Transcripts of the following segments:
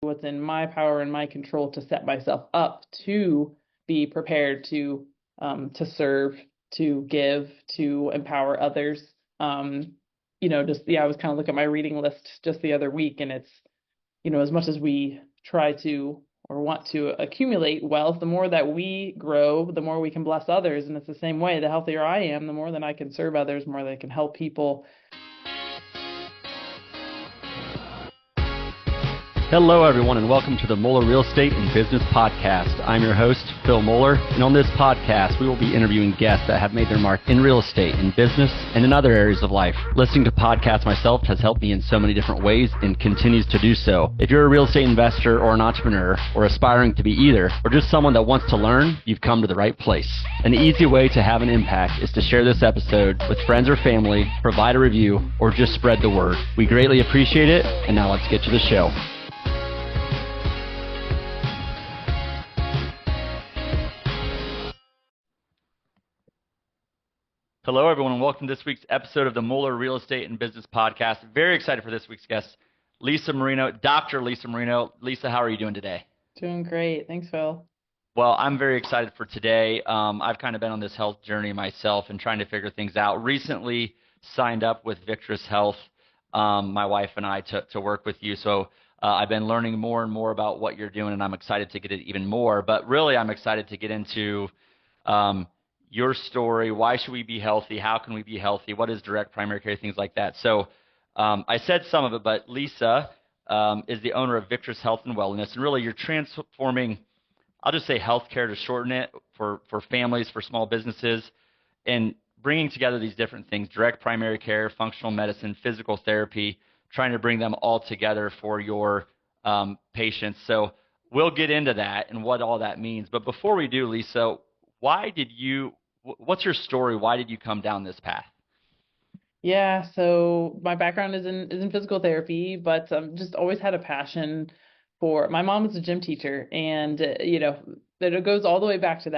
what's in my power and my control to set myself up to be prepared to serve, to give, to empower others. I was kind of looking at my reading list just the other week, and it's, as much as we try to or want to accumulate wealth, the more that we grow, the more we can bless others. And it's the same way. The healthier I am, the more that I can serve others, the more that I can help people. Hello, everyone, and welcome to the Moeller Real Estate and Business Podcast. I'm your host, Phil Moeller, and on this podcast, we will be interviewing guests that have made their mark in real estate, in business, and in other areas of life. Listening to podcasts myself has helped me in so many different ways and continues to do so. If you're a real estate investor or an entrepreneur, or aspiring to be either, or just someone that wants to learn, you've come to the right place. An easy way to have an impact is to share this episode with friends or family, provide a review, or just spread the word. We greatly appreciate it, and now let's get to the show. Hello, everyone, and welcome to this week's episode of the Moeller Real Estate and Business Podcast. Very excited for this week's guest, Lisa Marino, Dr. Lisa Marino. Lisa, how are you doing today? Doing great. Thanks, Phil. Well, I'm very excited for today. I've kind of been on this health journey myself and trying to figure things out. Recently signed up with Victress Health, my wife and I, to work with you. So I've been learning more and more about what you're doing, and I'm excited to get it even more. But really, I'm excited to get into your story. Why should we be healthy? How can we be healthy? What is direct primary care? Things like that. So I said some of it, but Lisa is the owner of Victress Health and Wellness. And really, you're transforming, I'll just say healthcare to shorten it, for families, for small businesses, and bringing together these different things: direct primary care, functional medicine, physical therapy, trying to bring them all together for your patients. So we'll get into that and what all that means. But before we do, Lisa, what's your story? Why did you come down this path? Yeah, so my background is in physical therapy, but just always had a passion for. My mom was a gym teacher, and that it goes all the way back to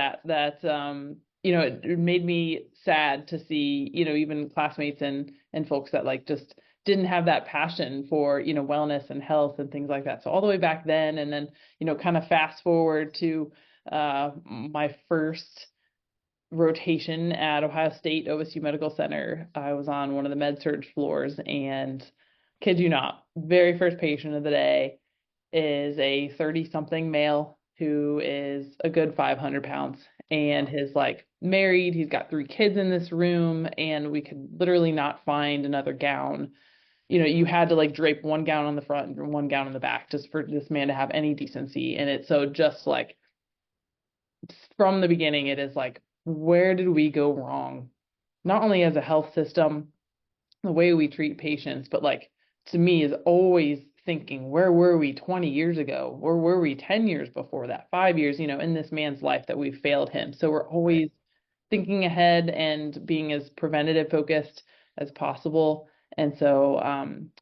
it made me sad to see even classmates and folks that like just didn't have that passion for wellness and health and things like that. So all the way back then, and then kind of fast forward to my first rotation at Ohio State OSU Medical Center. I was on one of the med surg floors, and kid you not, very first patient of the day is a 30-something male who is a good 500 pounds, and is like married. He's got 3 kids in this room, and we could literally not find another gown. You had to like drape one gown on the front and one gown on the back just for this man to have any decency. And it's so just like from the beginning, it is like, where did we go wrong? Not only as a health system, the way we treat patients, but like to me is always thinking, where were we 20 years ago? Where were we 10 years before that? 5 years, in this man's life that we failed him. So we're always thinking ahead and being as preventative focused as possible. And so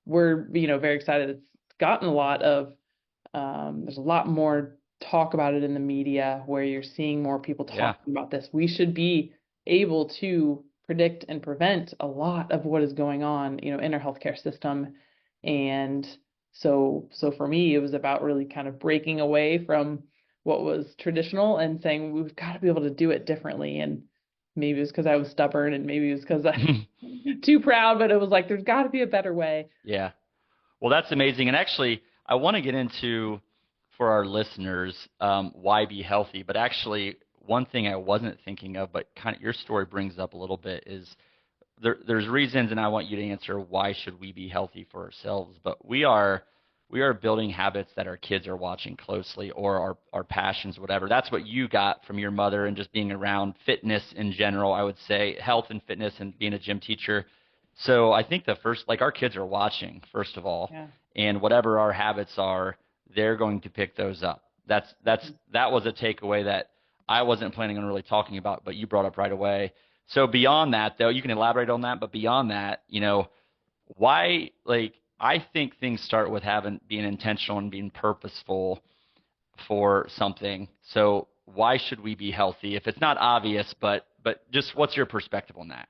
we're, very excited. It's gotten a lot of, there's a lot more talk about it in the media, where you're seeing more people talking about this. We should be able to predict and prevent a lot of what is going on, in our healthcare system. And so for me, it was about really kind of breaking away from what was traditional and saying we've got to be able to do it differently. And maybe it was because I was stubborn, and maybe it was because I'm too proud, but it was like, there's got to be a better way. Yeah. Well, that's amazing. And actually, I want to get into, for our listeners, why be healthy. But actually, one thing I wasn't thinking of, but kind of your story brings up a little bit, is there's reasons, and I want you to answer, why should we be healthy for ourselves? But we are building habits that our kids are watching closely, or our passions, whatever. That's what you got from your mother, and just being around fitness in general, I would say, health and fitness, and being a gym teacher. So I think our kids are watching, first of all, and whatever our habits are, they're going to pick those up. That was a takeaway that I wasn't planning on really talking about, but you brought up right away. So beyond that, though, you can elaborate on that. But beyond that, why? Like, I think things start with being intentional and being purposeful for something. So why should we be healthy? If it's not obvious, but just what's your perspective on that?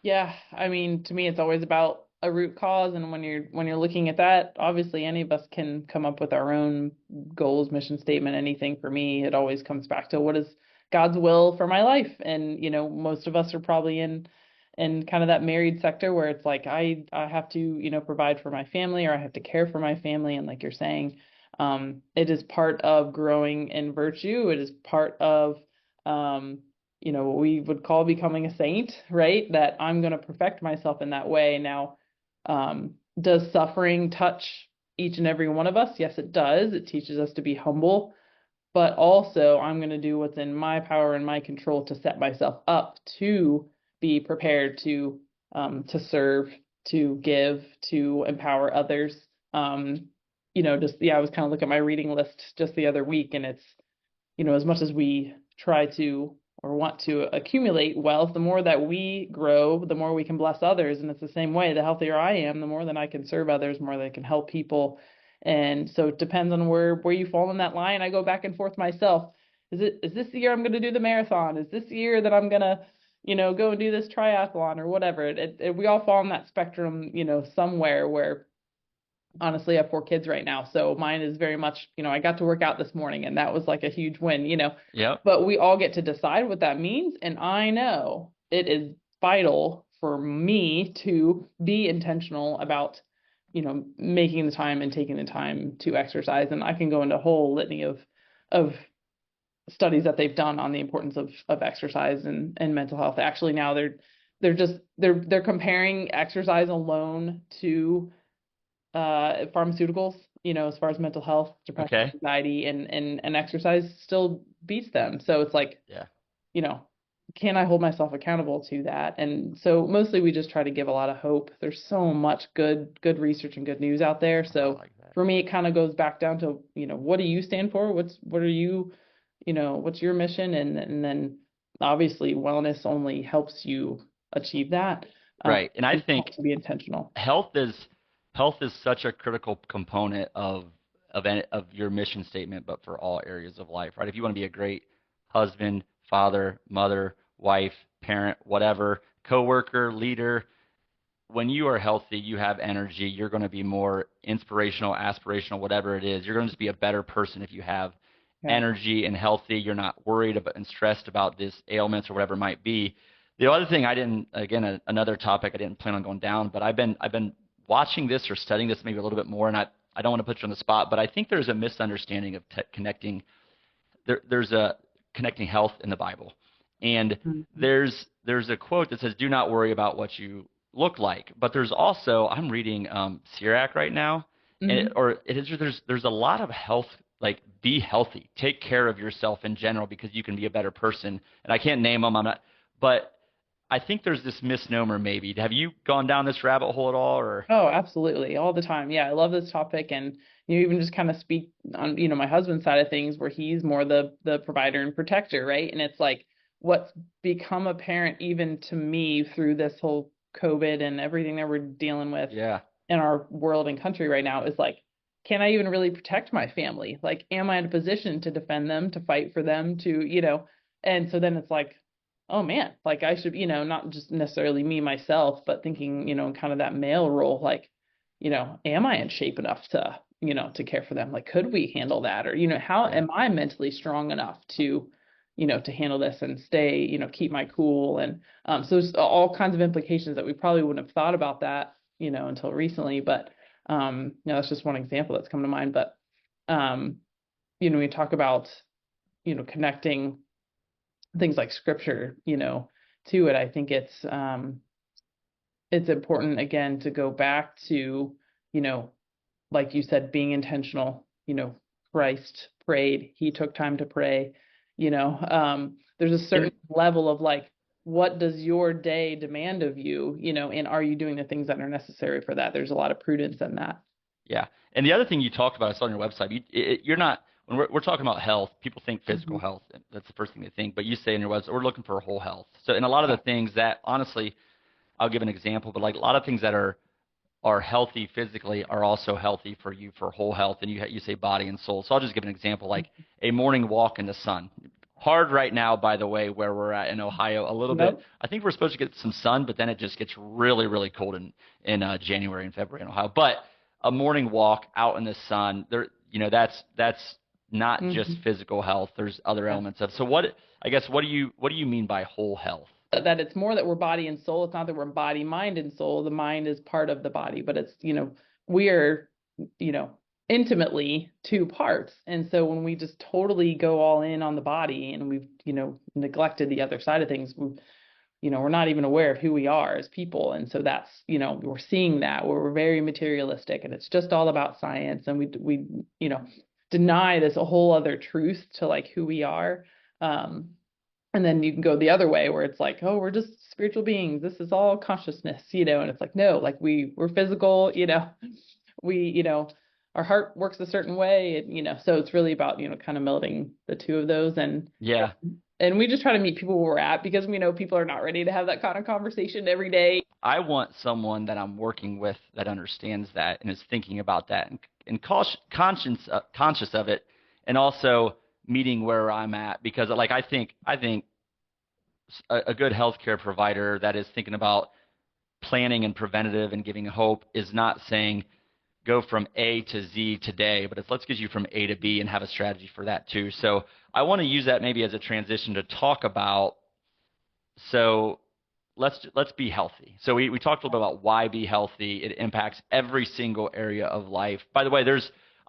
Yeah, I mean, to me, it's always about a root cause, and when you're looking at that, obviously any of us can come up with our own goals, mission statement, anything. For me, it always comes back to what is God's will for my life. And most of us are probably in kind of that married sector where it's like I have to provide for my family, or I have to care for my family. And like you're saying, it is part of growing in virtue. It is part of what we would call becoming a saint, right? That I'm going to perfect myself in that way. Now, does suffering touch each and every one of us? Yes, it does. It teaches us to be humble, but also I'm going to do what's in my power and my control to set myself up to be prepared to serve, to give, to empower others. I was kind of looking at my reading list just the other week, and it's, as much as we try to or want to accumulate wealth, the more that we grow, the more we can bless others. And it's the same way. The healthier I am, the more that I can serve others, the more that I can help people. And so it depends on where you fall in that line. I go back and forth myself. Is this the year I'm going to do the marathon? Is this the year that I'm going to, go and do this triathlon or whatever? We all fall in that spectrum, somewhere where, honestly, I have 4 kids right now. So mine is very much, I got to work out this morning, and that was like a huge win, Yep. but we all get to decide what that means. And I know it is vital for me to be intentional about, making the time and taking the time to exercise. And I can go into a whole litany of studies that they've done on the importance of exercise and mental health. Actually, now they're comparing exercise alone to pharmaceuticals, as far as mental health, depression, Okay. anxiety, and exercise still beats them. So it's like, Yeah. you know, can I hold myself accountable to that? And so mostly we just try to give a lot of hope. There's so much good research and good news out there. I So like that. for me, it kind of goes back down to, what do you stand for? What are you, what's your mission? And then obviously wellness only helps you achieve that. Right. And I You think have to be intentional. health is such a critical component of your mission statement, but for all areas of life, right? If you want to be a great husband, father, mother, wife, parent, whatever, coworker, leader, when you are healthy, you have energy. You're going to be more inspirational, aspirational, whatever it is. You're going to just be a better person if you have Yeah. energy and healthy. You're not worried about and stressed about this ailments or whatever it might be. The other thing I didn't, again, another topic I didn't plan on going down, but I've been watching this or studying this maybe a little bit more, and I don't want to put you on the spot, but I think there's a misunderstanding of connecting. There's a connecting health in the Bible, and Mhm. there's a quote that says, "Do not worry about what you look like." But there's also, I'm reading Sirach right now, and Mhm. there's a lot of health, like be healthy, take care of yourself in general because you can be a better person. And I can't name them, I'm not, but I think there's this misnomer maybe. Have you gone down this rabbit hole at all, or? Oh, absolutely. All the time. Yeah, I love this topic. And you even just kind of speak on, my husband's side of things, where he's more the provider and protector, right? And it's like what's become apparent even to me through this whole COVID and everything that we're dealing with Yeah, in our world and country right now is like, can I even really protect my family? Like, am I in a position to defend them, to fight for them, and so then it's like, oh man, like I should, not just necessarily me myself, but thinking, kind of that male role, like, am I in shape enough to care for them? Like, could we handle that? Or, how yeah, am I mentally strong enough to handle this and stay, keep my cool? And so there's all kinds of implications that we probably wouldn't have thought about that, until recently. But that's just one example that's come to mind. But we talk about, connecting things like scripture, to it. I think it's important again to go back to, you know, like you said, being intentional. Christ prayed, he took time to pray. There's a certain and level of like, what does your day demand of you, and are you doing the things that are necessary for that? There's a lot of prudence in that. yeah. And the other thing you talked about, I saw on your website, you're not when we're talking about health. People think physical Hmm. health. That's the first thing they think. But you say on your website, we're looking for whole health. So, in a lot of the things that, honestly, I'll give an example, but like a lot of things that are healthy physically are also healthy for you for whole health. And you say body and soul. So I'll just give an example, like a morning walk in the sun. Hard right now, by the way, where we're at in Ohio, a little bit. Nope. I think we're supposed to get some sun, but then it just gets really, really cold in January and February in Ohio. But a morning walk out in the sun, there, that's not just Hmm. physical health. There's other Yeah. elements of. So what, I guess, what do you mean by whole health? That it's more that we're body and soul. It's not that we're body, mind, and soul. The mind is part of the body, but it's, we are, you know, intimately two parts. And so when we just totally go all in on the body and we've, neglected the other side of things, we're not even aware of who we are as people. And so that's, we're seeing that where we're very materialistic and it's just all about science. And we, deny this a whole other truth to like who we are. And then you can go the other way where it's like, oh, we're just spiritual beings. This is all consciousness, and it's like, no, like we're physical, we, our heart works a certain way, so it's really about, kind of melding the two of those. Yeah, And we just try to meet people where we're at because we know people are not ready to have that kind of conversation every day. I want someone that I'm working with that understands that and is thinking about that and conscious of it, and also meeting where I'm at because like I think a good healthcare provider that is thinking about planning and preventative and giving hope is not saying go from A to Z today, but it's let's get you from A to B and have a strategy for that too. So I want to use that maybe as a transition to talk about. So let's be healthy. So we talked a little bit about why be healthy. It impacts every single area of life. By the way,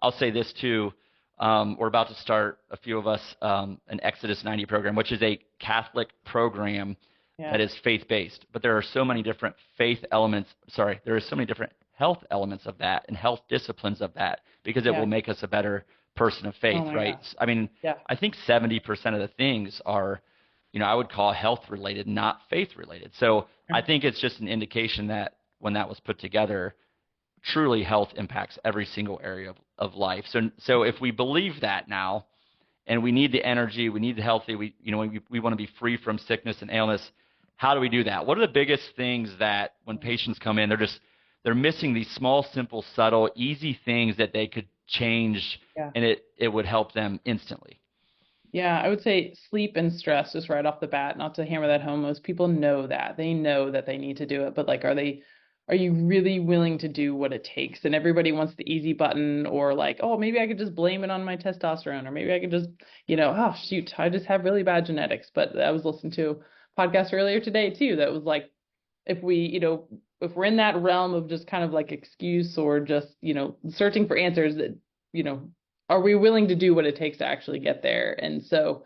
I'll say this too. We're about to start, a few of us, an Exodus 90 program, which is a Catholic program Yeah. that is faith-based. But there are so many different faith elements. Sorry, there are so many different health elements of that and health disciplines of that because it Yeah. will make us a better person of Oh faith, my right? gosh. I mean, Yeah. I think 70% of the things are, I would call health related, not faith related. So I think it's just an indication that when that was put together, truly health impacts every single area of life. So if we believe that now, and we need the energy, we need the healthy, we want to be free from sickness and illness. How do we do that? What are the biggest things that when patients come in, they're missing these small, simple, subtle, easy things that they could change, Yeah. and it would help them instantly. Yeah, I would say sleep and stress just right off the bat, not to hammer that home. Most people know that. They know that they need to do it, but like are you really willing to do what it takes? And everybody wants the easy button or like, oh, maybe I could just blame it on my testosterone or maybe I could just, oh shoot, I just have really bad genetics. But I was listening to a podcast earlier today too that was like if we, if we're in that realm of just kind of like excuse or just, searching for answers that, you know, are we willing to do what it takes to actually get there? And so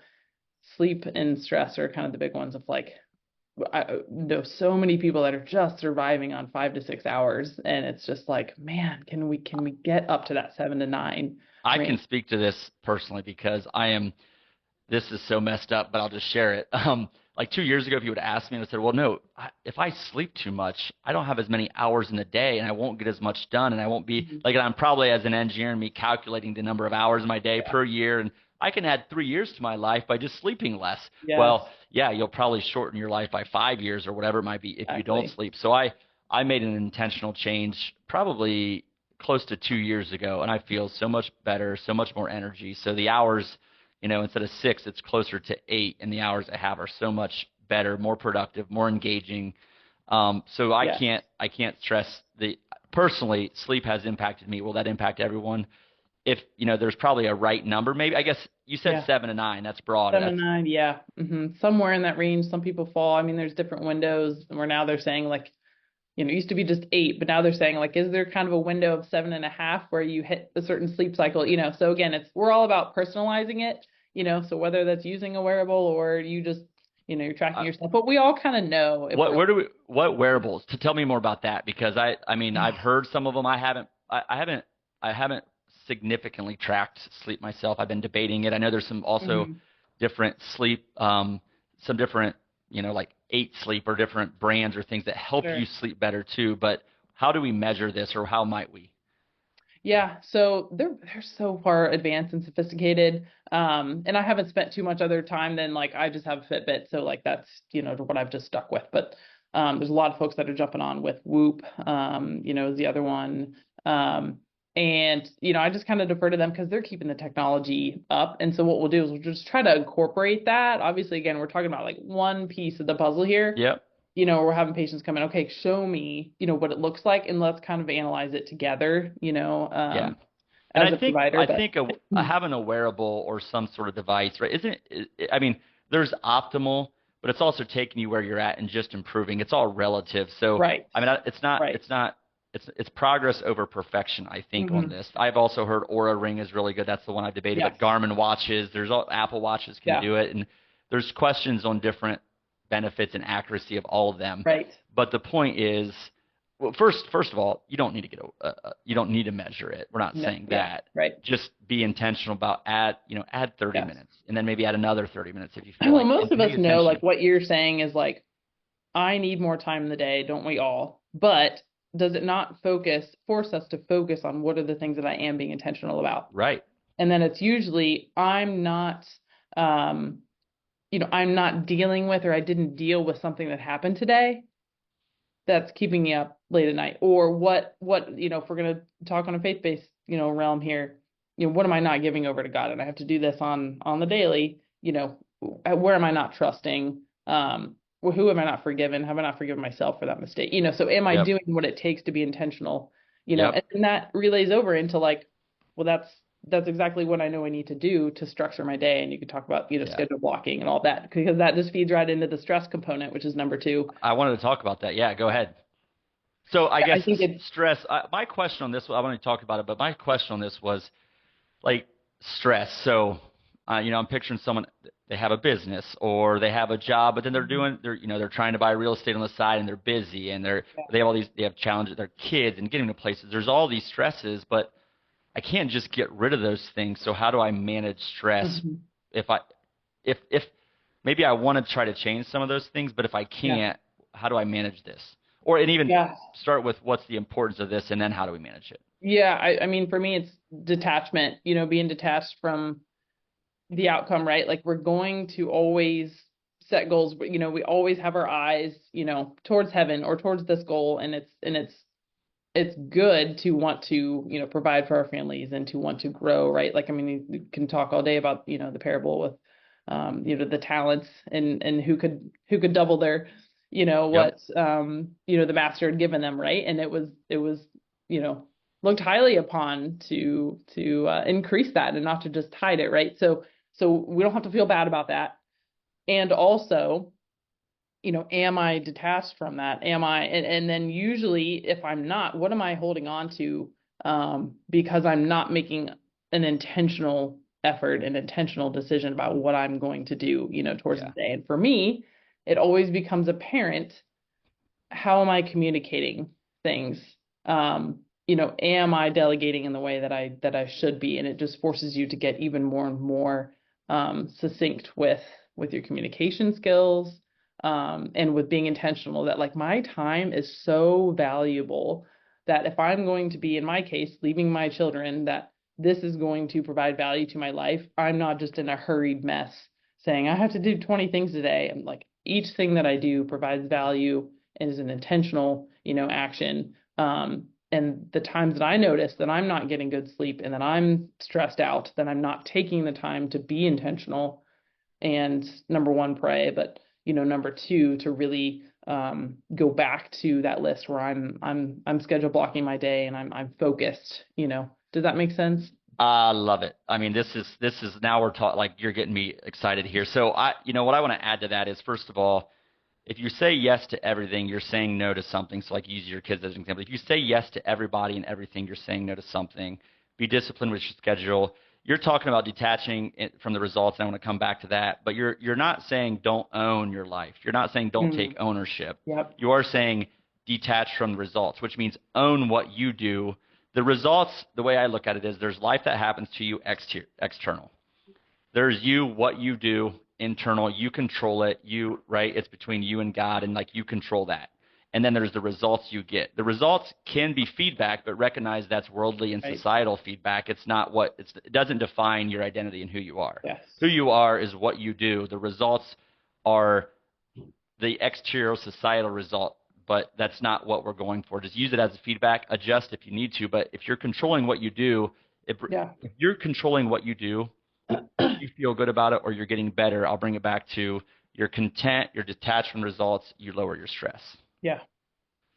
sleep and stress are kind of the big ones of like, I know so many people that are just surviving on 5 to 6 hours. And it's just like, man, can we get up to that 7 to 9 I can range? speak to this personally because this is so messed up, but I'll just share it. Like 2 years ago, if you would ask me, I would say, well, no, if I sleep too much, I don't have as many hours in a day and I won't get as much done. And I won't be Mhm. like, I'm probably as an engineer and me calculating the number of hours in my day Yeah. per year. And I can add 3 years to my life by just sleeping less. Yes, Well, yeah, you'll probably shorten your life by 5 years or whatever it might be if you don't exactly. sleep. So I made an intentional change probably close to 2 years ago, and I feel so much better, so much more energy. So the hours, instead of 6, it's closer to 8, and the hours I have are so much better, more productive, more engaging. So Yes. I can't stress the personally sleep has impacted me. Will that impact everyone? If there's probably a right number, maybe I guess you said Yeah. 7 to 9. That's broad. 7 to 9, yeah. Somewhere in that range. Some people fall. I mean, there's different windows where now they're saying like, it used to be just 8, but now they're saying like, is there kind of a window of 7.5 where you hit a certain sleep cycle? So again, we're all about personalizing it, so whether that's using a wearable or you just, you're tracking Uh, yourself, but we all kind of know if we're, what wearables? To tell me more about that because I mean I've heard some of them. I haven't significantly tracked sleep myself. I've been debating it. I know there's some also Mhm. different sleep, some different like 8 Sleep or different brands or things that help you Sure. sleep better too. But how do we measure this, or how might we? Yeah, so they're so far advanced and sophisticated. And I haven't spent too much other time than like I just have a Fitbit, so like that's what I've just stuck with. But there's a lot of folks that are jumping on with Whoop, is the other one. Um, And, I just kind of defer to them because they're keeping the technology up. And so what we'll do is we'll just try to incorporate that. Obviously, again, we're talking about like one piece of the puzzle here. Yep. We're having patients come in, okay, show me, what it looks like, and let's kind of analyze it together, Yeah. And as a provider. I think having a wearable or some sort of device, right? I mean, there's optimal, but it's also taking you where you're at and just improving. It's all relative. So, Right. I mean, Right. it's progress over perfection, I think, on this. I've also heard Aura Ring is really good. That's the one I've debated. Yes. But Garmin watches, Apple watches can do it. And there's questions on different benefits and accuracy of all of them. Right. But the point is, well, first of all, you don't need to you don't need to measure it. We're not saying that. Right. Just be intentional about add 30 minutes, and then maybe add another 30 minutes if you feel Well, like. most of us know, like what you're saying is like, I need more time in the day, don't we all? But does it not force us to focus on what are the things that I am being intentional about? Right. And then it's usually I'm not dealing with, or I didn't deal with something that happened today that's keeping me up late at night. Or what if we're going to talk on a faith-based, realm here, what am I not giving over to God? And I have to do this on the daily, where am I not trusting? Who am I not forgiven? Have I not forgiven myself for that mistake? So am I doing what it takes to be intentional? And that relays over into like, well, that's exactly what I know I need to do to structure my day. And you could talk about, schedule blocking and all that, because that just feeds right into the stress component, which is number 2. I wanted to talk about that. Yeah, go ahead. So I guess stress, my question on this, I want to talk about it, but my question on this was like stress. So, I'm picturing someone, they have a business or they have a job, but then they're trying to buy real estate on the side and they're busy and they have challenges, their kids and getting to places. There's all these stresses, but I can't just get rid of those things. So how do I manage stress if maybe I want to try to change some of those things, but if I can't, how do I manage this? Or and even start with what's the importance of this and then how do we manage it? Yeah, I mean, for me, it's detachment, being detached from the outcome, right? Like we're going to always set goals, but, we always have our eyes, towards heaven or towards this goal. And it's good to want to, provide for our families and to want to grow, right? Like, I mean, you can talk all day about, the parable with, the talents and who could double their, what, the master had given them, right? And it was, looked highly upon to increase that and not to just hide it, right? So we don't have to feel bad about that. And also, am I detached from that? And then usually if I'm not, what am I holding on to? Because I'm not making an intentional effort, an intentional decision about what I'm going to do, towards the day. And for me, it always becomes apparent, how am I communicating things? Am I delegating in the way that I should be? And it just forces you to get even more and more succinct with your communication skills, and with being intentional that like my time is so valuable that if I'm going to be, in my case, leaving my children, that this is going to provide value to my life. I'm not just in a hurried mess saying I have to do 20 things today. I'm like, each thing that I do provides value and is an intentional, action. And the times that I notice that I'm not getting good sleep and that I'm stressed out, that I'm not taking the time to be intentional and number 1, pray, but number 2, to really go back to that list where I'm schedule blocking my day and I'm focused. Does that make sense? I love it. I mean, this is now we're talking, like you're getting me excited here. So what I want to add to that is, first of all, if you say yes to everything, you're saying no to something. So like use your kids as an example. If you say yes to everybody and everything, you're saying no to something. Be disciplined with your schedule. You're talking about detaching from the results, and I want to come back to that. But you're not saying don't own your life. You're not saying don't take ownership. Yep. You are saying detach from the results, which means own what you do. The results, the way I look at it is there's life that happens to you external. There's you, what you do, internal. You control it. Right? It's between you and God, and like you control that. And then there's the results you get. The results can be feedback, but recognize that's worldly and societal feedback. It's not it doesn't define your identity and who you are. Yes. Who you are is what you do. The results are the exterior societal result but that's not what we're going for. Just use it as a feedback, adjust if you need to. But if you're controlling what you do, Yeah. if you're controlling what you do, you feel good about it or you're getting better, I'll bring it back to you're content, you're detached from results, you lower your stress. Yeah.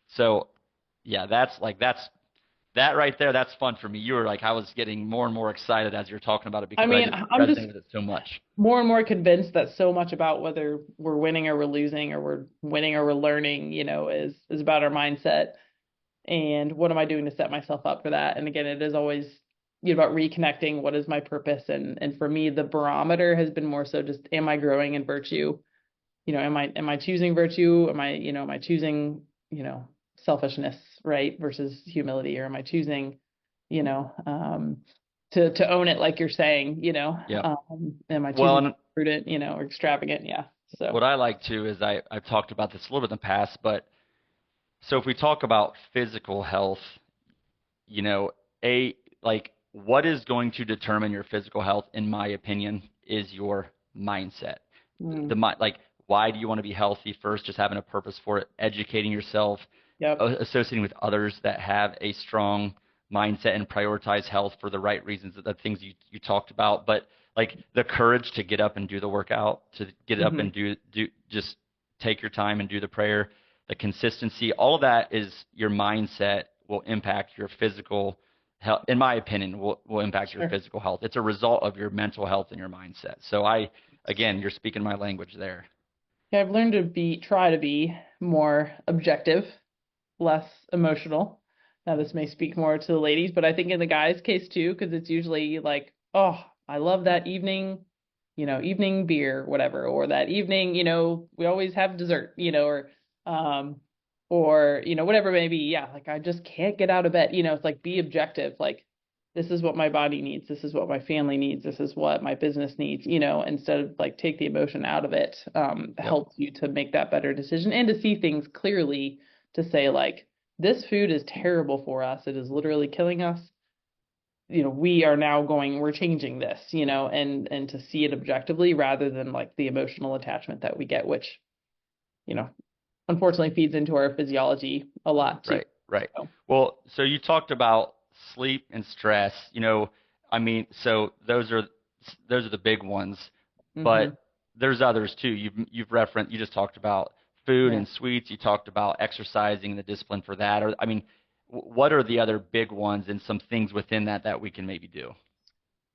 So yeah, that right there, that's fun for me. You were like, I was getting more and more excited as you're talking about it I because I mean, just I'm just resonated with it so much. more and more convinced that so much about whether we're winning or we're losing or we're winning or we're learning, is about our mindset. And what am I doing to set myself up for that? And again, it is always about reconnecting. What is my purpose? And for me, the barometer has been more so just, am I growing in virtue? Am I choosing virtue? Am I choosing, selfishness, right? Versus humility, or am I choosing, you know, um, to own it, like you're saying, Yeah. am I Well, choosing and prudent, or extravagant? Yeah. So, what I like to is I've talked about this a little bit in the past, but so if we talk about physical health, you know, a like what is going to determine your physical health, in my opinion, is your mindset. mm, Like, why do you want to be healthy? First, just having a purpose for it, educating yourself, yep. associating with others that have a strong mindset and prioritize health for the right reasons, the things you talked about. But like the courage to get up and do the workout, to get up Hmm. and do just take your time and do the prayer, the consistency, all of that is your mindset will impact your physical health, in my opinion, will impact your Sure. physical health. It's a result of your mental health and your mindset. So again, you're speaking my language there. Yeah, I've learned to try to be more objective, less emotional. Now, this may speak more to the ladies, but I think in the guys' case too, because it's usually like, oh, I love that evening, evening beer, whatever, or that evening, we always have dessert, um, or, whatever it may be. Yeah, like I just can't get out of bed. It's like be objective. Like, this is what my body needs. This is what my family needs. This is what my business needs, instead of like take the emotion out of it, Yep. helps you to make that better decision and to see things clearly, to say like, this food is terrible for us. It is literally killing us. We're changing this, and to see it objectively rather than like the emotional attachment that we get, which, you know, unfortunately feeds into our physiology a lot too. Right, right. So, Well, so you talked about sleep and stress. I mean, so those are the big ones, hmm but there's others too. You just talked about food yeah. and sweets. You talked about exercising and the discipline for that. Or I mean, what are the other big ones and some things within that we can maybe do?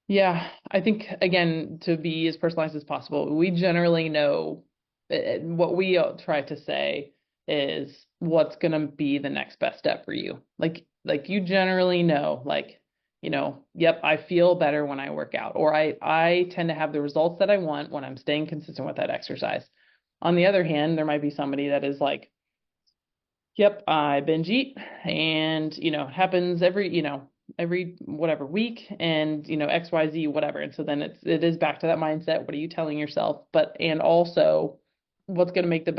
Yeah, I think again, to be as personalized as possible, we generally know, what we try to say is what's going to be the next best step for you. Like you generally know, like, yep, I feel better when I work out, or I tend to have the results that I want when I'm staying consistent with that exercise. On the other hand, there might be somebody that is like, yep, I binge eat, and it happens every whatever week, and XYZ whatever. And so then it is back to that mindset. What are you telling yourself? But and also what's going to make the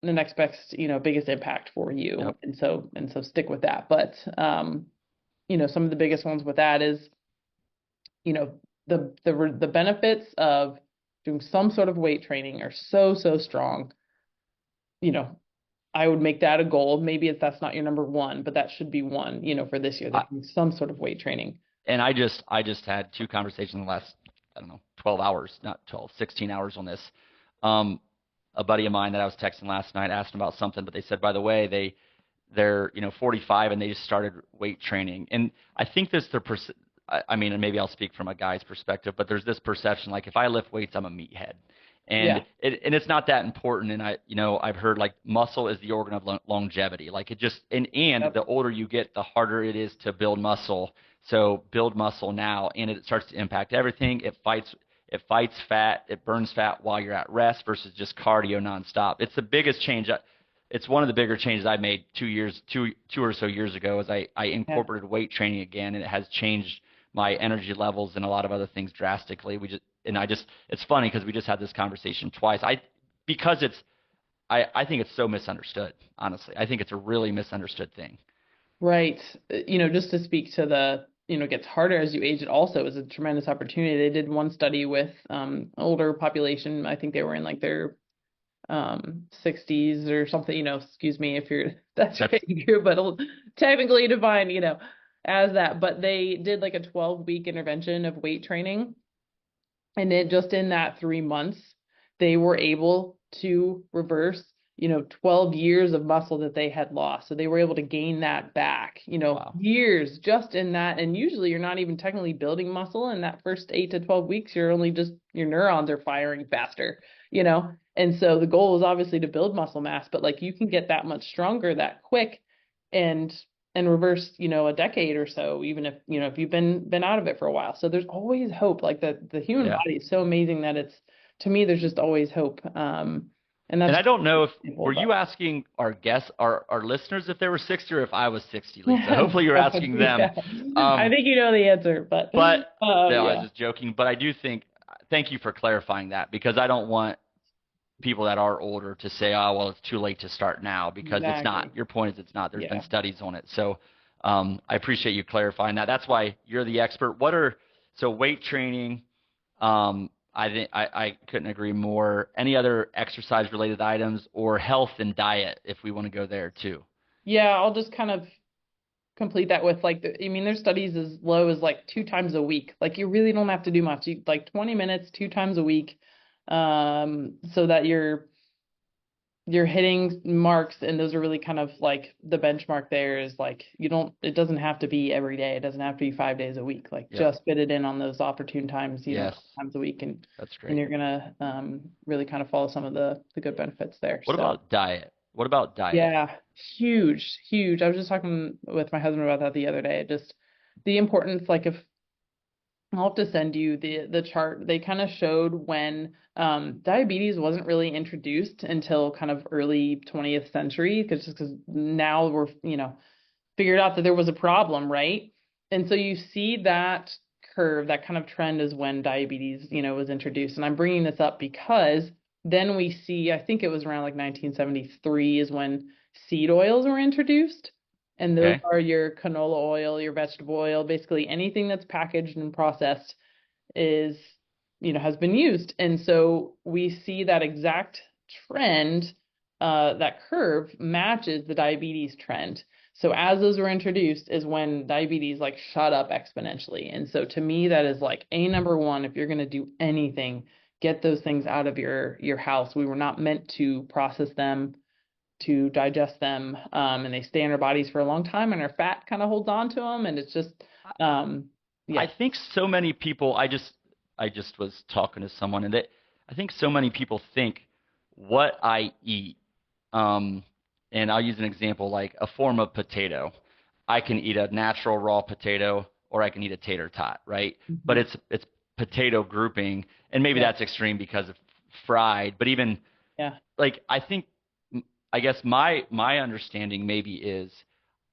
next best, biggest impact for you. Yep. And so stick with that. But some of the biggest ones with that is, you know, the benefits of doing some sort of weight training are so strong. You know, I would make that a goal. Maybe if that's not your number one, but that should be one, for this year, I, that some sort of weight training. and I just had two conversations in the last, I don't know, 12 hours, not 12, 16 hours on this. Um, a buddy of mine that I was texting last night asked him about something, but they said, by the way, they're 45 and they just started weight training. And I think this their I mean, and maybe I'll speak from a guy's perspective, but there's this perception like if I lift weights, I'm a meathead. And Yeah. it's not that important. And I've heard like muscle is the organ of longevity. Like it just and Yep. the older you get, the harder it is to build muscle. So build muscle now, and it starts to impact everything. It fights fat. It burns fat while you're at rest versus just cardio nonstop. It's the biggest change. It's one of the bigger changes I made 2 or so years ago. As I Yeah. incorporated weight training again, and it has changed my energy levels and a lot of other things drastically. It's funny because we just had this conversation twice. I think it's so misunderstood. Honestly, I think it's a really misunderstood thing. Right. Just to speak to it gets harder as you age. It also is a tremendous opportunity. They did one study with older population. I think they were in like their 60s or something, excuse me if you're that's your That's age group, but technically defined, as that. But they did like a 12-week intervention of weight training. And it just in that 3 months, they were able to reverse, 12 years of muscle that they had lost. So they were able to gain that back, wow. years just in that. And usually you're not even technically building muscle in that first 8 to 12 weeks. You're only just, your neurons are firing faster, And so the goal is obviously to build muscle mass, but like you can get that much stronger that quick and reverse, a decade or so, even if, if you've been out of it for a while. So there's always hope. Like the human Yeah. body is so amazing that to me, there's just always hope. And And that's I don't know if simple, were but you asking our guests, our listeners, if they were 60 or if I was 60, Lisa. Hopefully you're asking them. yeah. I Um, think you know the answer, but but no, I was yeah, just joking. But I do think, thank you for clarifying that because I don't want people that are older to say, oh, well, it's too late to start now because it's not. exactly. Your point is it's not. There's been Yeah. studies on it. So I appreciate you clarifying that. That's why you're the expert. So weight training, I think I couldn't agree more. Any other exercise related items or health and diet if we want to go there too? Yeah, I'll just kind of complete that with like there's studies as low as like 2 times a week. Like you really don't have to do much. You like 20 minutes 2 times a week, so that you're hitting marks, and those are really kind of like the benchmark there is like it doesn't have to be every day. It doesn't have to be 5 days a week. Like Yep. just fit it in on those opportune times, a Yes. couple times a week, and That's great. you're gonna really kind of follow some of the good benefits there. What So about diet? What about diet? yeah, huge, huge. I was just talking with my husband about that the other day. Just the importance, like if I'll have to send you the chart. They kind of showed when diabetes wasn't really introduced until kind of early 20th century, because now we're figured out that there was a problem, right? And so you see that curve, that kind of trend is when diabetes, was introduced. And I'm bringing this up because then we see, I think it was around like 1973 is when seed oils were introduced. And those Okay. are your canola oil, your vegetable oil, basically anything that's packaged and processed is, has been used. And so we see that exact trend, that curve matches the diabetes trend. So as those were introduced is when diabetes like shot up exponentially. And so to me, that is like number one, if you're going to do anything, get those things out of your house. We were not meant to process them, to digest them, and they stay in our bodies for a long time, and our fat kind of holds on to them, and it's just, I yeah. think so many people. I just was talking to someone, and I think so many people think what I eat. Um, and I'll use an example like a form of potato. I can eat a natural raw potato, or I can eat a tater tot, right? But Mhm. it's potato grouping, and maybe Yeah, that's extreme because of fried. But even yeah. like I think, I guess my understanding maybe is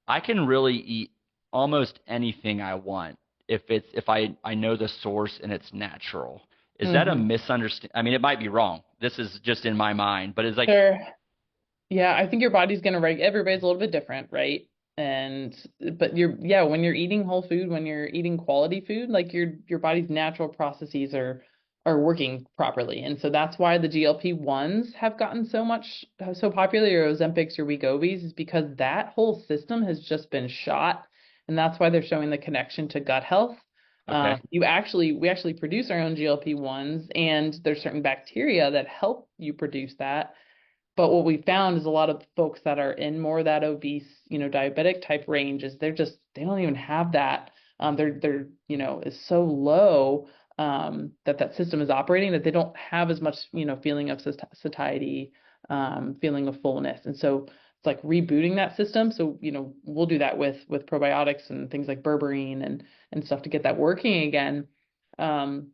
I can really eat almost anything I want if I know the source and it's natural. Is that a Hmm. misunderstanding? I mean, it might be wrong. This is just in my mind, but it's like, Sure. Yeah, I think your body's gonna everybody's a little bit different, right? And but yeah, when you're eating whole food, when you're eating quality food, like your body's natural processes are working properly. And so that's why the GLP-1s have gotten so popular, your Ozempics, your Wegovys, is because that whole system has just been shot. And that's why they're showing the connection to gut health. okay, We actually produce our own GLP-1s, and there's certain bacteria that help you produce that. But what we found is a lot of folks that are in more of that obese, diabetic type range is they don't even have that. They're is so low, that system is operating that they don't have as much, feeling of satiety, feeling of fullness. And so it's like rebooting that system. So, we'll do that with probiotics and things like berberine and stuff to get that working again. Um,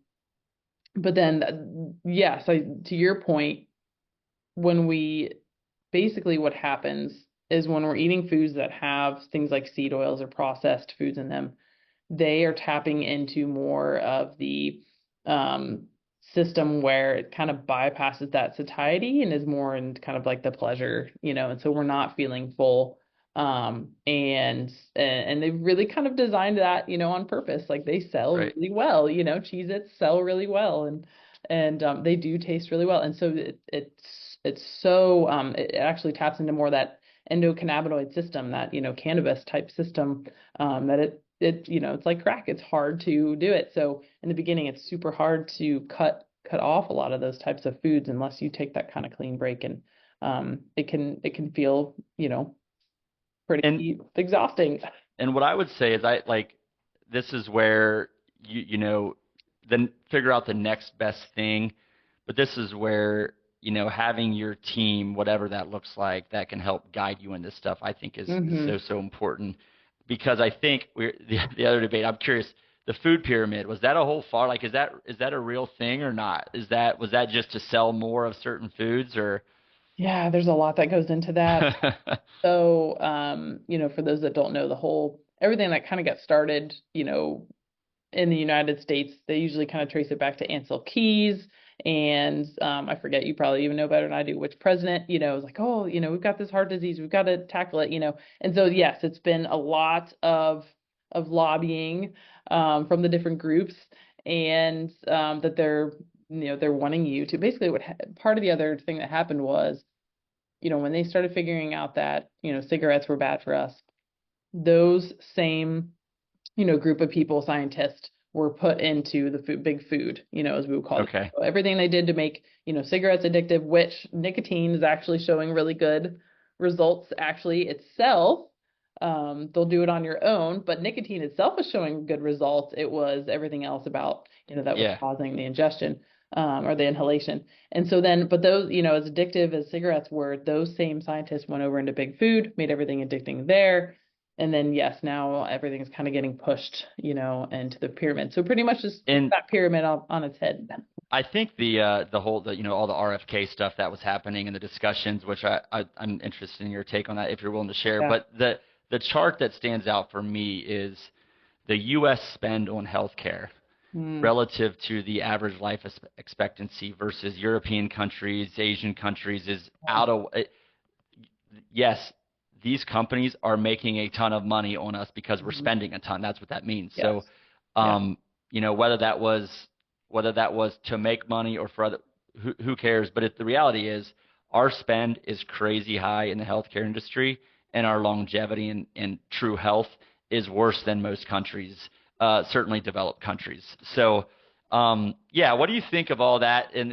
but then, yes, to your point, when we basically what happens is when we're eating foods that have things like seed oils or processed foods in them, they are tapping into more of the um, system where it kind of bypasses that satiety and is more in kind of like the pleasure, and so we're not feeling full. And they've really kind of designed that, on purpose. Like they sell right, really well, Cheez-Its sell really well, and they do taste really well. And so it's so it actually taps into more that endocannabinoid system, that cannabis type system, that it it's like crack. It's hard to do it. So in the beginning, it's super hard to cut off a lot of those types of foods unless you take that kind of clean break, and it can feel And pretty exhausting. and what I would say is this is where then figure out the next best thing. But this is where, having your team, whatever that looks like, that can help guide you in this stuff, I think is Hmm. so important. Because I think the other debate, I'm curious, the food pyramid, was that a whole far, like, is that a real thing or not? Was that just to sell more of certain foods or? Yeah, there's a lot that goes into that. So, for those that don't know, everything that kind of got started, in the United States, they usually kind of trace it back to Ansel Keys. And I forget, you probably even know better than I do, which president, was like, oh, we've got this heart disease, we've got to tackle it. And so, yes, it's been a lot of lobbying from the different groups, and that they're wanting you to basically part of the other thing that happened was, when they started figuring out that, cigarettes were bad for us, those same group of people, scientists, were put into the big food, as we would call it. Okay. So everything they did to make, cigarettes addictive, which nicotine is actually showing really good results actually itself. They'll do it on your own, but nicotine itself is showing good results. It was everything else about, that was Yeah. causing the ingestion, or the inhalation. And so then, but those, as addictive as cigarettes were, those same scientists went over into big food, made everything addicting there. And then, yes, now everything's kind of getting pushed, into the pyramid. So pretty much just And that pyramid on its head. I think the whole all the RFK stuff that was happening and the discussions, which I'm interested in your take on that if you're willing to share. Yeah. But the chart that stands out for me is the U.S. spend on healthcare Mm. relative to the average life expectancy versus European countries, Asian countries is out of. Yes, these companies are making a ton of money on us because we're Mhm. spending a ton. That's what that means. So, Yes. Yeah. whether that was to make money or for other, who cares? But the reality is, our spend is crazy high in the healthcare industry, and our longevity and true health is worse than most countries, certainly developed countries. So, yeah, what do you think of all that? And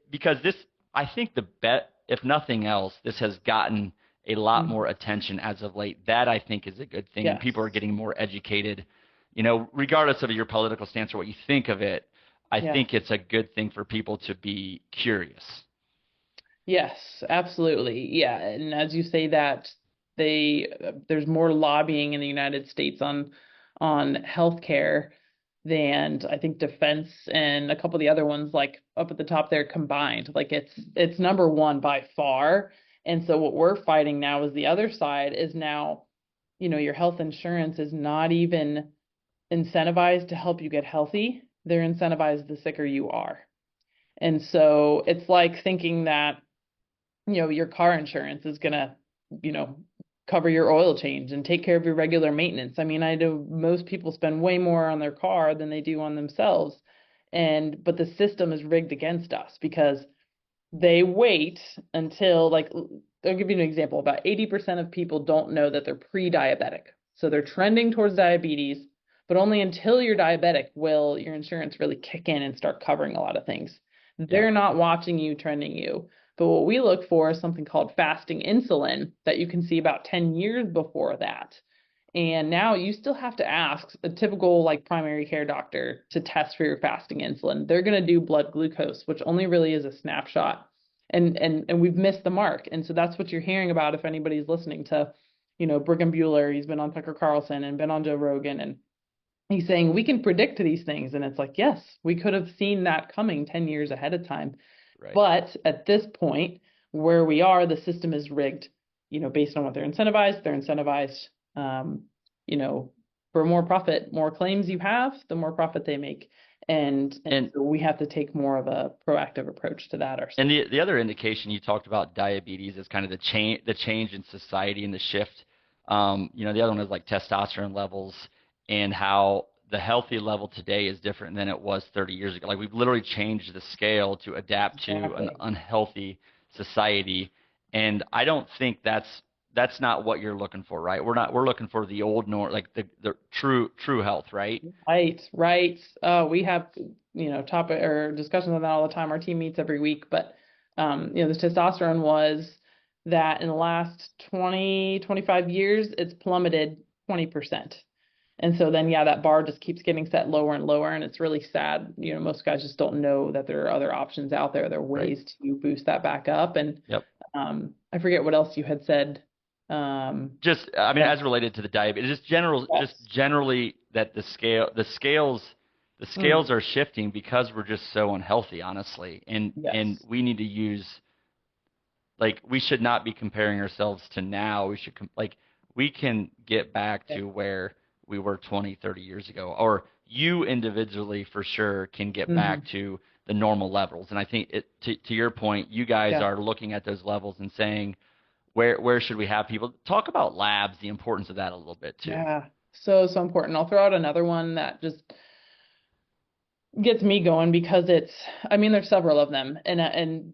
because this, I think the bet, if nothing else, this has gotten a lot Mm. more attention as of late. That I think is a good thing, and Yes. people are getting more educated. Regardless of your political stance or what you think of it, I Yeah. think it's a good thing for people to be curious. Yes, absolutely. Yeah. And as you say that, there's more lobbying in the United States on healthcare than I think defense and a couple of the other ones, like up at the top there, combined. Like it's number one by far. And so what we're fighting now is the other side is now, your health insurance is not even incentivized to help you get healthy. They're incentivized the sicker you are. And so it's like thinking that, your car insurance is gonna, you know, cover your oil change and take care of your regular maintenance. I mean, I know most people spend way more on their car than they do on themselves. But the system is rigged against us because they wait until, like, I'll give you an example. About 80% of people don't know that they're pre-diabetic. So they're trending towards diabetes, but only until you're diabetic will your insurance really kick in and start covering a lot of things. Yeah. They're not watching you, trending you. But what we look for is something called fasting insulin that you can see about 10 years before that. And now you still have to ask a typical, like, primary care doctor to test for your fasting insulin. They're going to do blood glucose, which only really is a snapshot. And we've missed the mark. And so that's what you're hearing about if anybody's listening to, Brigham Bueller. He's been on Tucker Carlson and been on Joe Rogan, and he's saying we can predict these things. And it's like, yes, we could have seen that coming 10 years ahead of time. Right. But at this point, where we are, the system is rigged, based on what they're incentivized. They're incentivized, you know, for more profit. More claims you have, the more profit they make. And And so we have to take more of a proactive approach to that and ourselves. the other indication you talked about diabetes is kind of the change in society and the shift. The other one is like testosterone levels and how the healthy level today is different than it was 30 years ago. Like we've literally changed the scale to adapt to an Exactly. unhealthy society. And I don't think that's not what you're looking for, right? We're looking for the old norm, like the true health, right? Right, right. We have, topic or discussions on that all the time. Our team meets every week, but the testosterone was that in the last 20, 25 years, it's plummeted 20%. And so then, yeah, that bar just keeps getting set lower and lower, and it's really sad. Most guys just don't know that there are other options out there. There are Right. ways to boost that back up. And Yep. I forget what else you had said. Just, I mean, Yeah. as related to the diabetes, just Yes. generally that the Mm, scales are shifting because we're just so unhealthy, honestly. And yes. we need to use, like, we should not be comparing ourselves to now. We should like we can get back Yeah. to where we were 20, 30 years ago, or you individually for sure can get back Mhm. to the normal levels. And I think to your point, you guys Yeah. are looking at those levels and saying, where should we have people talk about labs, the importance of that a little bit too. Yeah. So, so important. I'll throw out another one that just gets me going because I mean, there's several of them, and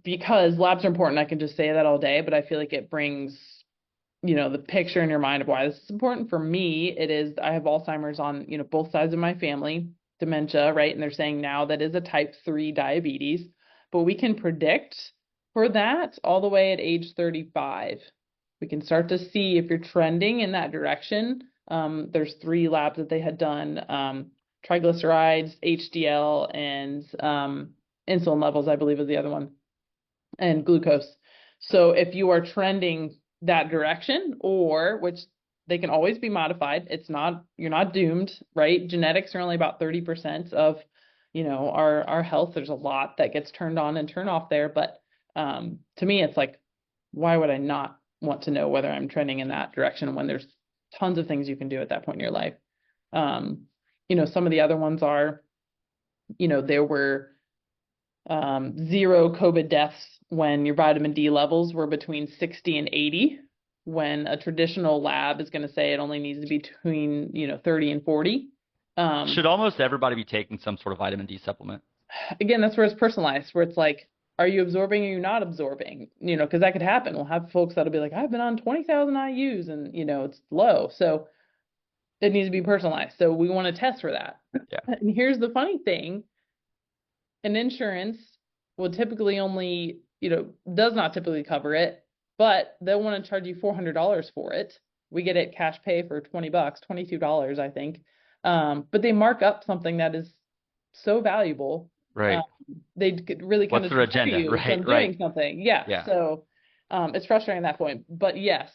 because labs are important, I can just say that all day, but I feel like it brings, the picture in your mind of why this is important. For me, it is, I have Alzheimer's on, both sides of my family, dementia, right? And they're saying now that is a type 3 diabetes, but we can predict for that all the way at age 35. We can start to see if you're trending in that direction. There's 3 labs that they had done, triglycerides, HDL, and insulin levels, I believe is the other one, and glucose. So if you are trending that direction, or which they can always be modified, you're not doomed, right? Genetics are only about 30% of, our health. There's a lot that gets turned on and turned off there, but to me, it's like, why would I not want to know whether I'm trending in that direction when there's tons of things you can do at that point in your life? Um, some of the other ones are, there were 0 COVID deaths when your vitamin D levels were between 60 and 80, when a traditional lab is going to say it only needs to be between, 30 and 40. Should almost everybody be taking some sort of vitamin D supplement? Again, that's where it's personalized, where it's like, are you absorbing or are you not absorbing? Because that could happen. We'll have folks that'll be like, I've been on 20,000 IUs and, it's low. So it needs to be personalized. So we want to test for that. Yeah. And here's the funny thing. An insurance will typically only, does not typically cover it, but they'll want to charge you $400 for it. We get it cash pay for $20, $22, I think. But they mark up something that is so valuable. Right. They could really kind What's of their deter agenda? you Right. from Right. doing something. Yeah. Yeah. So it's frustrating at that point. But yes,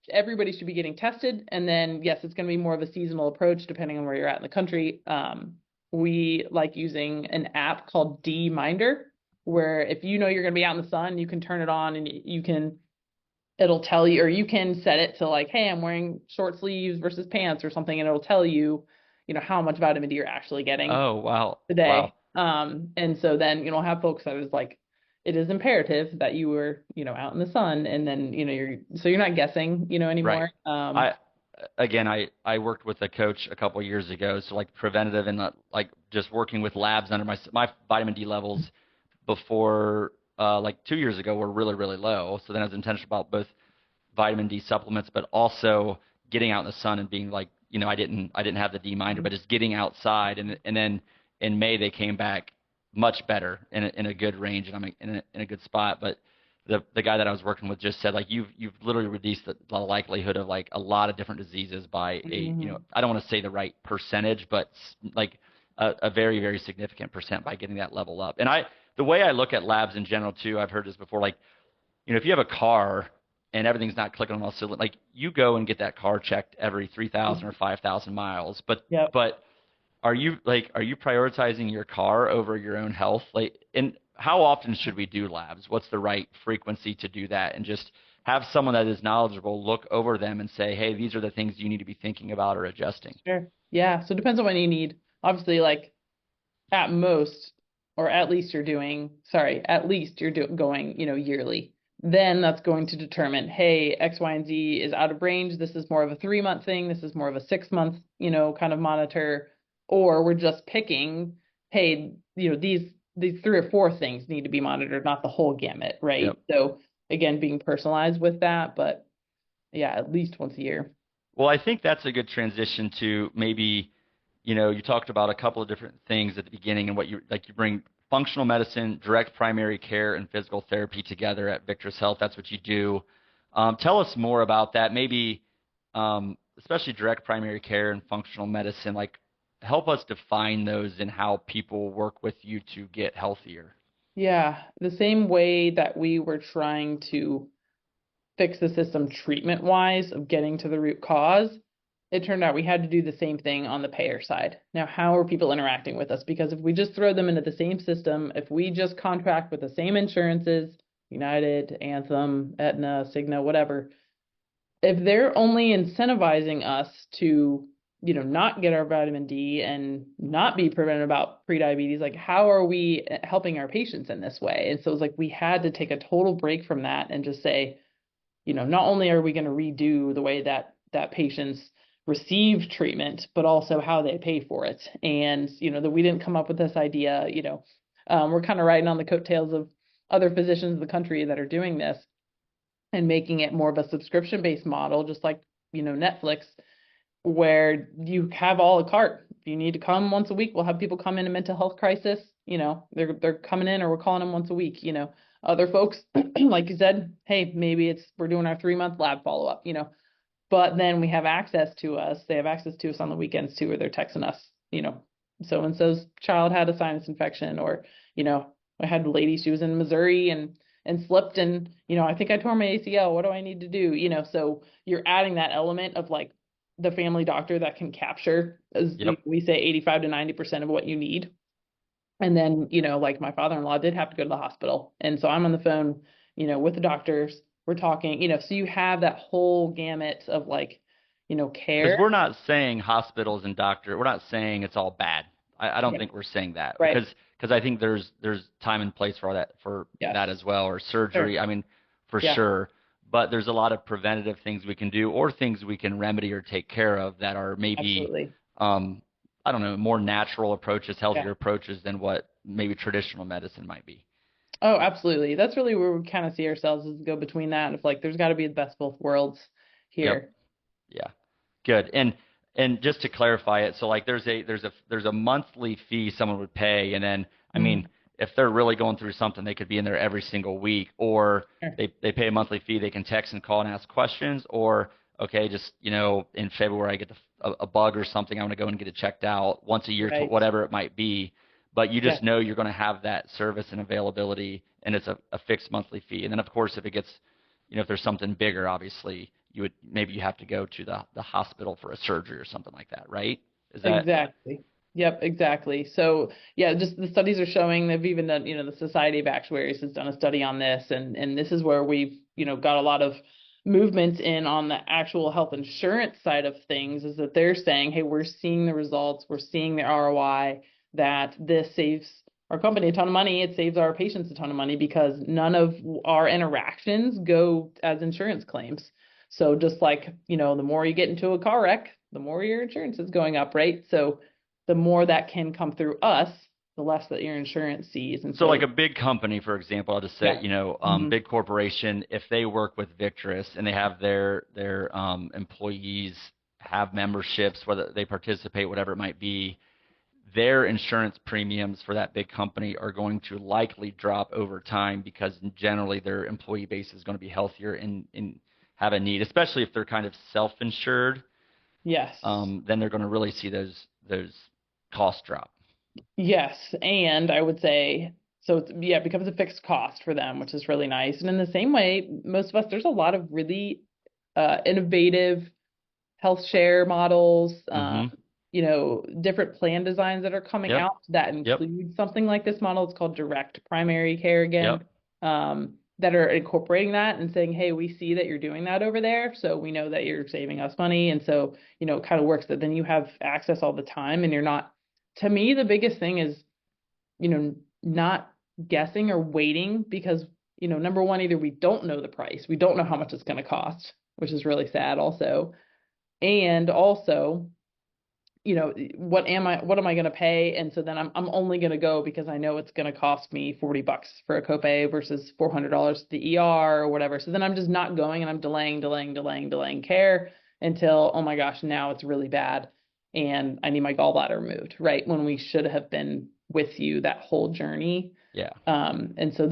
everybody should be getting tested. And then, yes, it's going to be more of a seasonal approach depending on where you're at in the country. We like using an app called D-Minder, where if you know you're going to be out in the sun, you can turn it on and it'll tell you, or you can set it to like, hey, I'm wearing short sleeves versus pants or something, and it'll tell you, how much vitamin D you're actually getting Oh, wow. today. Wow. And so then, have folks that is like, it is imperative that you were, out in the sun, and then, you're not guessing, Right. anymore. I again, I worked with a coach a couple of years ago, so like preventative and like just working with labs under my vitamin D levels before like 2 years ago were really really low. So then I was intentional about both vitamin D supplements, but also getting out in the sun and being like, I didn't have the D minder, but just getting outside, and then in May they came back much better in a good range, and I'm in a good spot. But the guy that I was working with just said like you've literally reduced the likelihood of like a lot of different diseases by Mhm. I don't want to say the right percentage, but like a very very significant percent by getting that level up. And the way I look at labs in general too, I've heard this before, like if you have a car and everything's not clicking on all cylinders, like you go and get that car checked every 3,000 or 5,000 miles, Yep. but are you prioritizing your car over your own health? Like, and how often should we do labs? What's the right frequency to do that? And just have someone that is knowledgeable look over them and say, hey, these are the things you need to be thinking about or adjusting. Sure. Yeah. So it depends on what you need. Obviously, like at most, or at least you're going, yearly. Then that's going to determine, hey, X, Y, and Z is out of range. This is more of a 3-month thing. This is more of a 6-month, kind of monitor. Or we're just picking, hey, these these 3 or 4 things need to be monitored, not the whole gamut, right? Yep. So again, being personalized with that, but yeah, at least once a year. Well, I think that's a good transition to maybe, you talked about a couple of different things at the beginning and what you bring functional medicine, direct primary care, and physical therapy together at Victress Health. That's what you do. Tell us more about that. Maybe, especially direct primary care and functional medicine, like help us define those and how people work with you to get healthier. Yeah, the same way that we were trying to fix the system treatment wise of getting to the root cause, it turned out we had to do the same thing on the payer side. Now, how are people interacting with us? Because if we just throw them into the same system, if we just contract with the same insurances, United, Anthem, Aetna, Cigna, whatever, if they're only incentivizing us to, not get our vitamin D and not be prevented about prediabetes, like how are we helping our patients in this way? And so it's like we had to take a total break from that and just say, not only are we going to redo the way that patients receive treatment, but also how they pay for it. And, that we didn't come up with this idea, we're kind of riding on the coattails of other physicians in the country that are doing this and making it more of a subscription-based model, just like, Netflix, where you have all a cart. If you need to come once a week, we'll have people come in a mental health crisis. They're coming in, or we're calling them once a week. Other folks, like you said, hey, maybe we're doing our 3-month lab follow-up, but then we have access to us. They have access to us on the weekends too, or they're texting us, so and so's child had a sinus infection, or, I had a lady, she was in Missouri and slipped, and, I think I tore my ACL. What do I need to do? So you're adding that element of like the family doctor that can capture, as Yep. we say, 85 to 90% of what you need. And then, like my father-in-law did have to go to the hospital. And so I'm on the phone, with the doctors. We're talking, so you have that whole gamut of like, Because care. we're not saying hospitals and we're not saying it's all bad. I don't Yeah. think we're saying that Right. because I think there's time and place for Yes. that as well, or surgery. Sure. I mean, for Yeah. sure. But there's a lot of preventative things we can do, or things we can remedy or take care of that are maybe, Absolutely. um, I don't know, more natural approaches, Yeah. healthier approaches than what maybe traditional medicine might be. Oh, absolutely. That's really where we kind of see ourselves, as go between that. And if like, there's got to be the best of both worlds Yep. here. Yeah. Good. And just to clarify it, so like there's a monthly fee someone would pay, and then I Mhm. mean, if they're really going through something, they could be in there every single week, or Sure. they pay a monthly fee, they can text and call and ask questions, or okay, just in February I get a bug or something, I want to go and get it checked out once a year, Right. whatever it might be. But you Yeah. just know you're going to have that service and availability, and it's a fixed monthly fee. And then of course, if it gets, if there's something bigger, obviously you have to go to the hospital for a surgery or something like that, right? Is that Exactly. Yep, exactly. So yeah, just the studies are showing, they've even done, the Society of Actuaries has done a study on this, and this is where we've, got a lot of movement in on the actual health insurance side of things, is that they're saying, hey, we're seeing the results, we're seeing the ROI, that this saves our company a ton of money, it saves our patients a ton of money, because none of our interactions go as insurance claims. So just like, the more you get into a car wreck, the more your insurance is going up, right? So the more that can come through us, the less that your insurance sees. And so? so, Like a big company, for example, I'll just say, yeah. Hmm. big corporation, if they work with Victress and they have their employees have memberships, whether they participate, whatever it might be, their insurance premiums for that big company are going to likely drop over time, because generally their employee base is going to be healthier and have a need, especially if they're kind of self-insured. Yes. Then they're going to really see those costs drop. Yes. And I would say, so yeah, it becomes a fixed cost for them, which is really nice. And in the same way, most of us, there's a lot of really innovative health share models, Mm-hmm. different plan designs that are coming Yep. out that Yep. include something like this model. It's called direct primary care again, Yep. that are incorporating that and saying, hey, we see that you're doing that over there, so we know that you're saving us money. And so, it kind of works that then you have access all the time, and you're not, to me, the biggest thing is, not guessing or waiting, because, number one, either we don't know the price, we don't know how much it's going to cost, which is really sad also. And also, what am I going to pay? And so then I'm only going to go because I know it's going to cost me $40 for a copay versus $400 to the ER or whatever. So then I'm just not going, and I'm delaying care until, oh my gosh, now it's really bad and I need my gallbladder removed, right? When we should have been with you that whole journey. Yeah. And so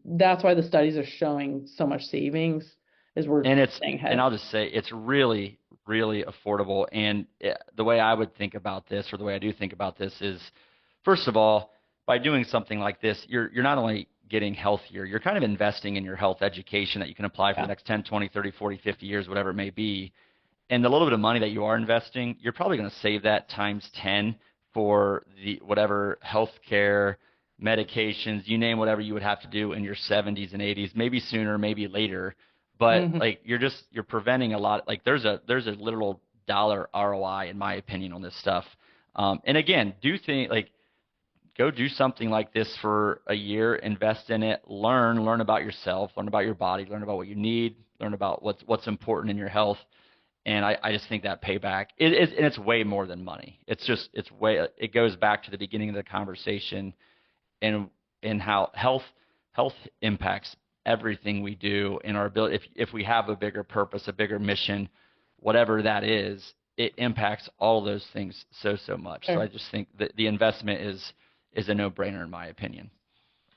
that's why the studies are showing so much savings, is we're staying ahead. And I'll just say it's really, really affordable. And the way I would think about this, or the way I do think about this, is first of all, by doing something like this, you're not only getting healthier, you're kind of investing in your health education that you can apply for the next 10, 20, 30, 40, 50 years, whatever it may be. And the little bit of money that you are investing, you're probably going to save that times 10 for the whatever healthcare, medications, you name whatever you would have to do in your 70s and 80s, maybe sooner, maybe later. But like you're preventing a lot. Like there's a literal dollar ROI in my opinion on this stuff. And again, go do something like this for a year, invest in it, learn about yourself, learn about your body, learn about what you need, learn about what's important in your health. And I just think that payback and it's way more than money. It goes back to the beginning of the conversation and how health impacts everything we do in our ability. If we have a bigger purpose, a bigger mission, whatever that is, it impacts all those things so much. Sure. So I just think that the investment is a no-brainer in my opinion.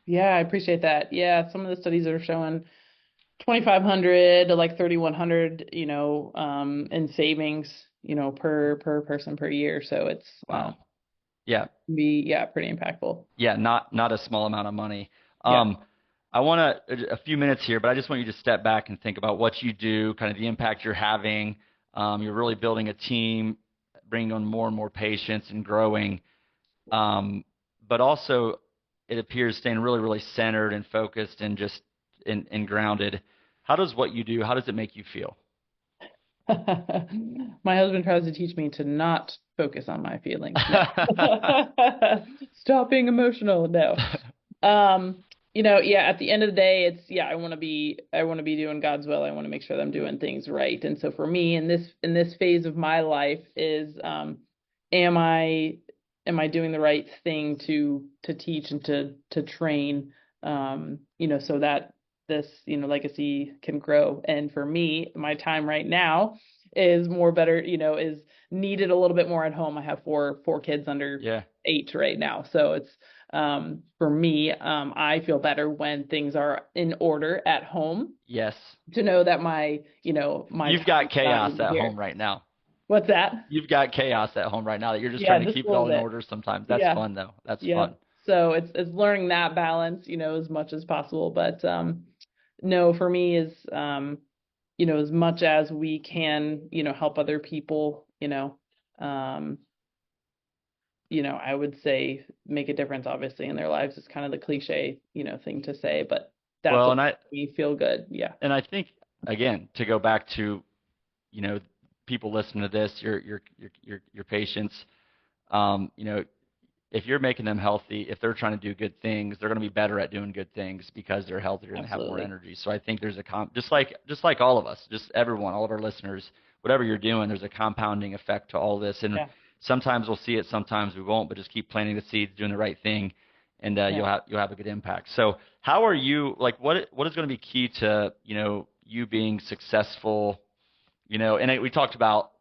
Yeah, I appreciate that. Yeah, some of the studies are showing 2,500 to like 3,100, in savings, per person per year. So it's wow. Pretty impactful. Yeah, not a small amount of money. Yeah. I want a few minutes here, but I just want you to step back and think about what you do, kind of the impact you're having. You're really building a team, bringing on more and more patients and growing. But also, it appears staying really, really centered and focused and just and grounded. How does what you do, how does it make you feel? My husband tries to teach me to not focus on my feelings. Stop being emotional. No. At the end of the day, I want to be doing God's will. I want to make sure that I'm doing things right. And so for me in this phase of my life is, am I doing the right thing to teach and to train, so that this, legacy can grow. And for me, my time right now is is needed a little bit more at home. I have four kids under 8 right now. So it's, for me, I feel better when things are in order at home. Yes. To know that you've got chaos at home right now. What's that? You've got chaos at home right now that you're just trying to keep it all in order sometimes. That's fun though. That's fun. So it's learning that balance, as much as possible. But no, for me is, as much as we can, help other people, I would say make a difference, obviously, in their lives. It's kind of the cliche, thing to say, but that's what makes me feel good. Yeah. And I think, again, to go back to, people listening to this, your patients, if you're making them healthy, if they're trying to do good things, they're going to be better at doing good things because they're healthier and have more energy. So I think there's just like all of us, just everyone, all of our listeners, whatever you're doing, there's a compounding effect to all this. And sometimes we'll see it, sometimes we won't, but just keep planting the seeds, doing the right thing, and you'll have a good impact. So how are you, what is going to be key to, you being successful, and we talked about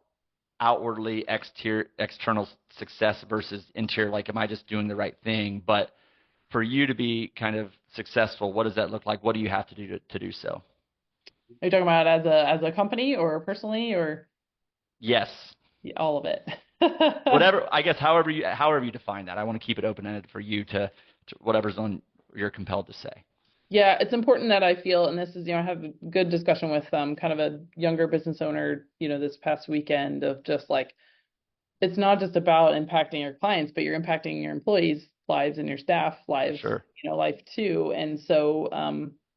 outwardly external success versus interior, like am I just doing the right thing? But for you to be kind of successful, what does that look like? What do you have to do to do so? Are you talking about as a company or personally or? Yes. All of it. Whatever, I guess, however you define that. I want to keep it open-ended for you to whatever's on you're compelled to say. Yeah, it's important that I feel, and this is, I have a good discussion with kind of a younger business owner, this past weekend, of just like, it's not just about impacting your clients, but you're impacting your employees' lives and your staff lives, sure. Life too. And so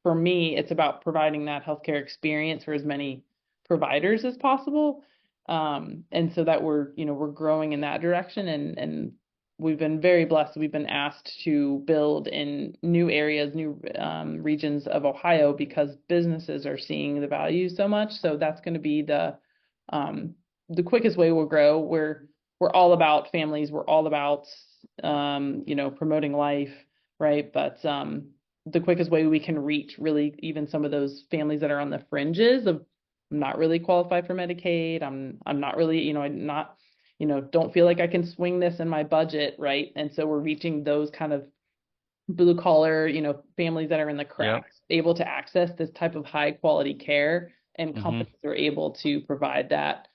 for me, it's about providing that healthcare experience for as many providers as possible. And so that we're growing in that direction, and we've been very blessed. We've been asked to build in new areas, new regions of Ohio, because businesses are seeing the value so much. So that's going to be the quickest way we'll grow. We're we're all about families, we're all about, promoting life, right? But the quickest way we can reach really even some of those families that are on the fringes of, I'm not really qualified for Medicaid, I'm not really, I'm not, don't feel like I can swing this in my budget, right? And so we're reaching those kind of blue collar, families that are in the cracks, able to access this type of high quality care, and companies are able to provide that,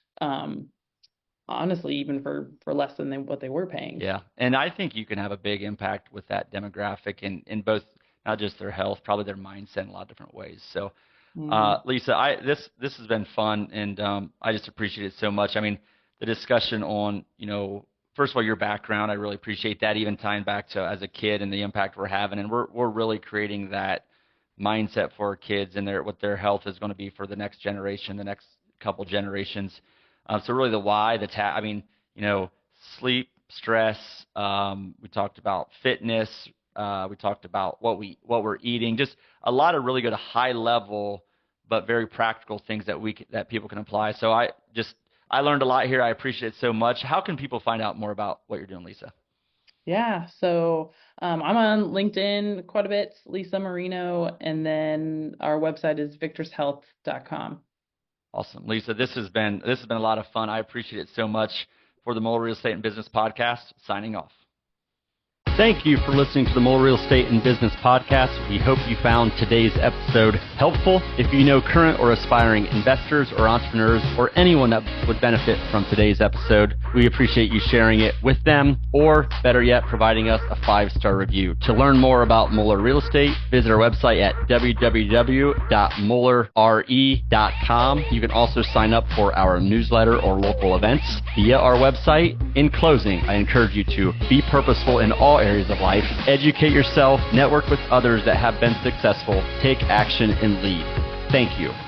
honestly, even for less than what they were paying. Yeah, and I think you can have a big impact with that demographic in both, not just their health, probably their mindset in a lot of different ways. So, Lisa, this has been fun, and I just appreciate it so much. I mean, the discussion on, first of all, your background, I really appreciate that, even tying back to as a kid and the impact we're having, and we're really creating that mindset for our kids and what their health is going to be for the next generation, the next couple generations. So really the why, sleep, stress. We talked about fitness. We talked about what we're eating. Just a lot of really good high level, but very practical things that people can apply. So I learned a lot here. I appreciate it so much. How can people find out more about what you're doing, Lisa? Yeah, so I'm on LinkedIn quite a bit, Lisa Marino, and then our website is victresshealth.com. Awesome. Lisa, this has been a lot of fun. I appreciate it so much. For the Muller Real Estate and Business Podcast, signing off. Thank you for listening to the Muller Real Estate and Business Podcast. We hope you found today's episode helpful. If you know current or aspiring investors or entrepreneurs or anyone that would benefit from today's episode, we appreciate you sharing it with them, or better yet, providing us a 5-star review. To learn more about Muller Real Estate, visit our website at www.mullerre.com. You can also sign up for our newsletter or local events via our website. In closing, I encourage you to be purposeful in all areas of life, educate yourself, network with others that have been successful, take action, and lead. Thank you.